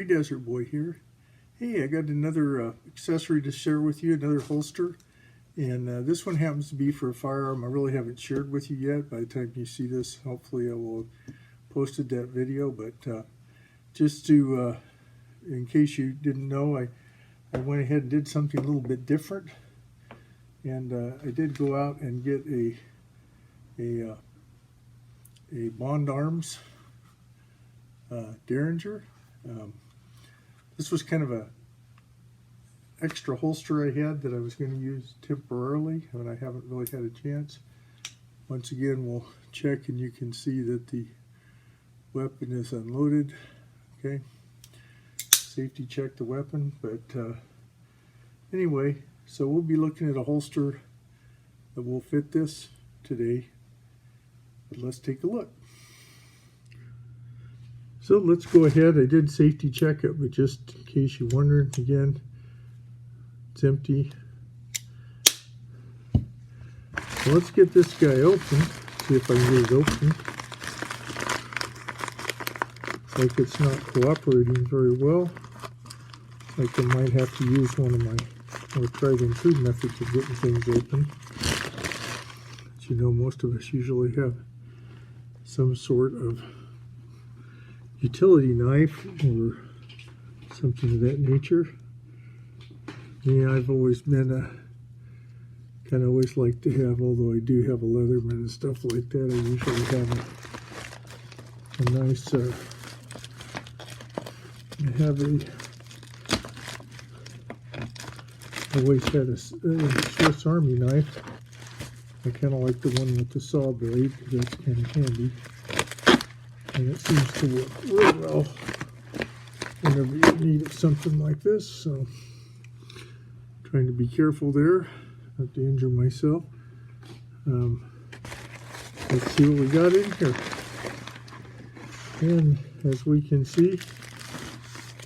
Desert Boy here. Hey, I got another accessory to share with you, another holster. And this one happens to be for a firearm I really haven't shared with you yet. By the time you see this, hopefully I will have posted that video. But just to, in case you didn't know, I went ahead and did something a little bit different. And I did go out and get a Bond Arms derringer. This was kind of a extra holster I had that I was going to use temporarily, and I haven't really had a chance. Once again, we'll check, and you can see that the weapon is unloaded. Okay, safety check the weapon, but anyway, so we'll be looking at a holster that will fit this today. But let's take a look. So let's go ahead. I did safety check it, but just in case you're wondering, again, it's empty. So let's get this guy open. See if I can get it open. Looks like it's not cooperating very well. Like I might have to use one of my more tried and true methods of getting things open. As you know, most of us usually have some sort of utility knife or something of that nature. Yeah, I've always been a kind of always like to have, although I do have a Leatherman and stuff like that, I usually have a nice I always had a Swiss Army knife. I kind of like the one with the saw blade because that's kind of handy. And it seems to work real well whenever you need something like this. So, trying to be careful there, not to injure myself. Let's see what we got in here. And as we can see,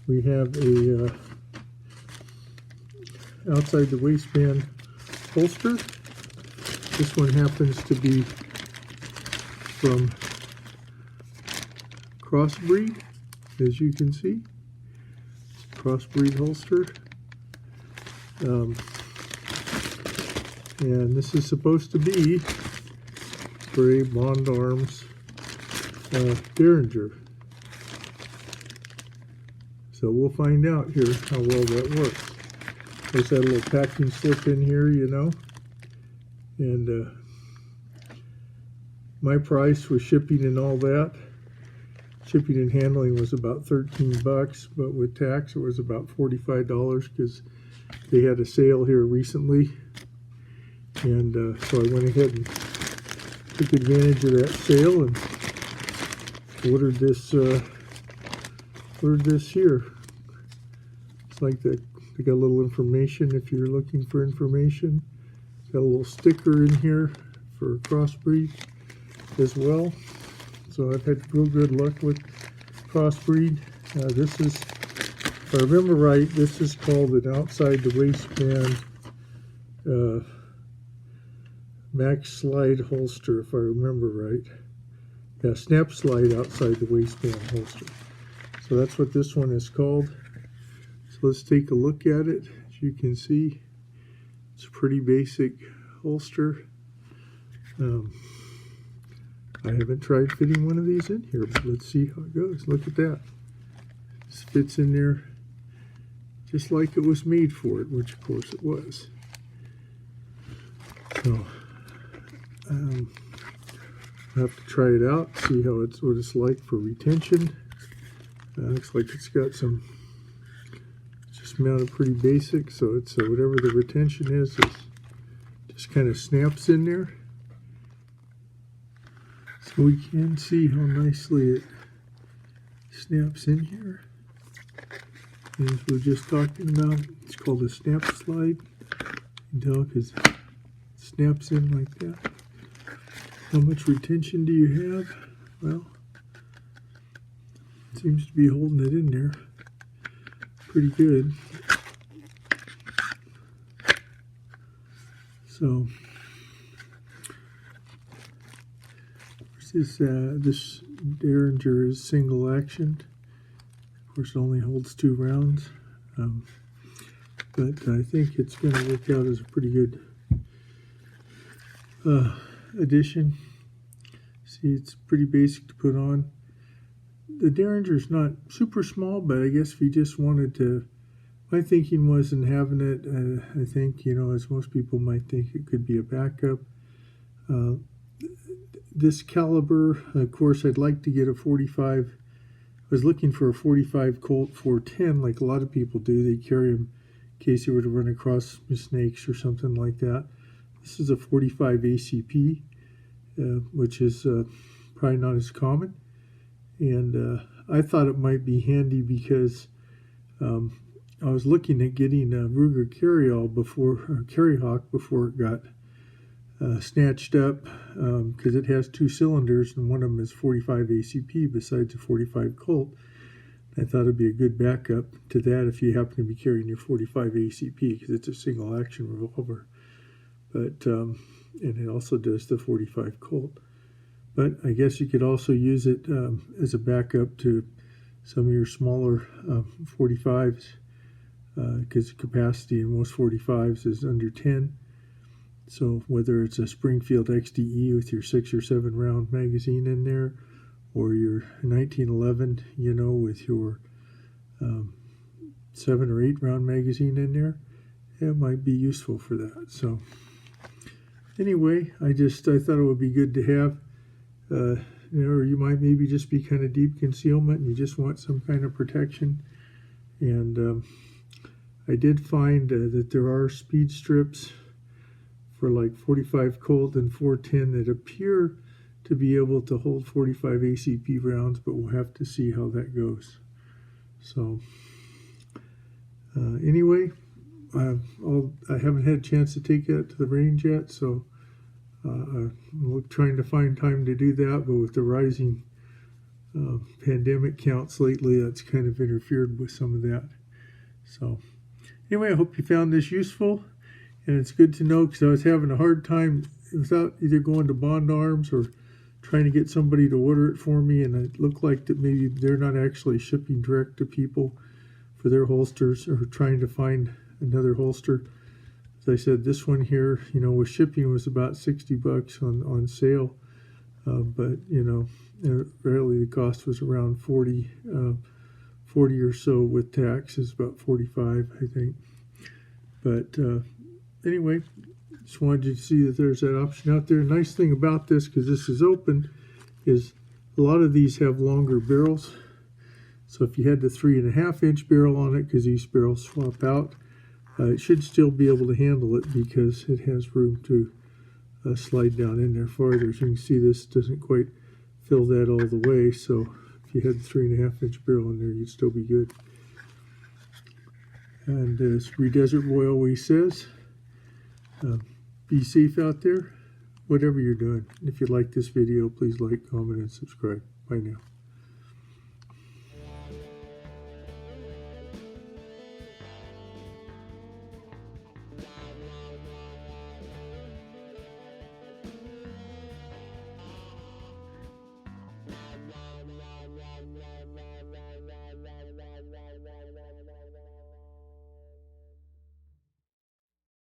we have a outside the waistband holster. This one happens to be from Crossbreed, as you can see. Crossbreed holster. And this is supposed to be for a Bond Arms derringer. So we'll find out here how well that works. There's that little packing slip in here, you know. And my price with shipping and all that, shipping and handling was about 13 bucks, but with tax it was about $45 because they had a sale here recently. And so I went ahead and took advantage of that sale and ordered this here. It's like that. They got a little information if you're looking for information. Got a little sticker in here for Crossbreed as well. So I've had real good luck with Crossbreed. This is, if I remember right, this is called an outside the waistband max slide holster, if I remember right. Yeah, snap slide outside the waistband holster. So that's what this one is called. So let's take a look at it. As you can see, it's a pretty basic holster. I haven't tried fitting one of these in here, but let's see how it goes. Look at that. This fits in there just like it was made for it, which of course it was. So I'll have to try it out, see how it's what it's like for retention. Looks like it's got some, just mounted pretty basic, so it's whatever the retention is, it just kind of snaps in there. So we can see how nicely it snaps in here. As we were just talking about, it's called a snap slide. You can tell because it snaps in like that. How much retention do you have? Well, it seems to be holding it in there pretty good. So this derringer is single action. Of course, it only holds 2 rounds, but I think it's going to work out as a pretty good addition. See, it's pretty basic to put on. The derringer's not super small, but I guess if you just wanted to, my thinking was in having it, I think, you know, as most people might think, it could be a backup. This caliber, of course, I'd like to get a 45. I was looking for a 45 Colt 410, like a lot of people do. They carry them in case they were to run across snakes or something like that. This is a 45 ACP, which is probably not as common. And I thought it might be handy because I was looking at getting a Ruger Carryhawk before it got snatched up, because it has 2 cylinders and one of them is 45 ACP besides a 45 Colt. I thought it'd be a good backup to that if you happen to be carrying your 45 ACP, because it's a single action revolver. But and it also does the 45 Colt. But I guess you could also use it as a backup to some of your smaller 45s, because the capacity in most 45s is under 10. So whether it's a Springfield XDE with your 6 or 7 round magazine in there, or your 1911, you know, with your 7 or 8 round magazine in there, it might be useful for that. So anyway, I thought it would be good to have, you know, or you might maybe just be kind of deep concealment and you just want some kind of protection. And I did find that there are speed strips for like 45 Colt and 410 that appear to be able to hold 45 ACP rounds, but we'll have to see how that goes. So anyway, I haven't had a chance to take that to the range yet, so I'm trying to find time to do that, but with the rising pandemic counts lately, that's kind of interfered with some of that. So anyway, I hope you found this useful, and it's good to know, because I was having a hard time without either going to Bond Arms or trying to get somebody to order it for me, and it looked like that maybe they're not actually shipping direct to people for their holsters, or trying to find another holster. As I said, this one here, you know, with shipping was about $60 on sale, but you know, really the cost was around 40 or so with tax, is about 45, I think. But anyway, just wanted you to see that there's that option out there. Nice thing about this, because this is open, is a lot of these have longer barrels. So if you had the 3.5-inch barrel on it, because these barrels swap out, it should still be able to handle it, because it has room to slide down in there farther. As you can see, this doesn't quite fill that all the way, so if you had the 3.5-inch barrel in there, you'd still be good. And as Desert Boy always says, be safe out there, whatever you're doing. If you like this video, please like, comment, and subscribe. Bye now.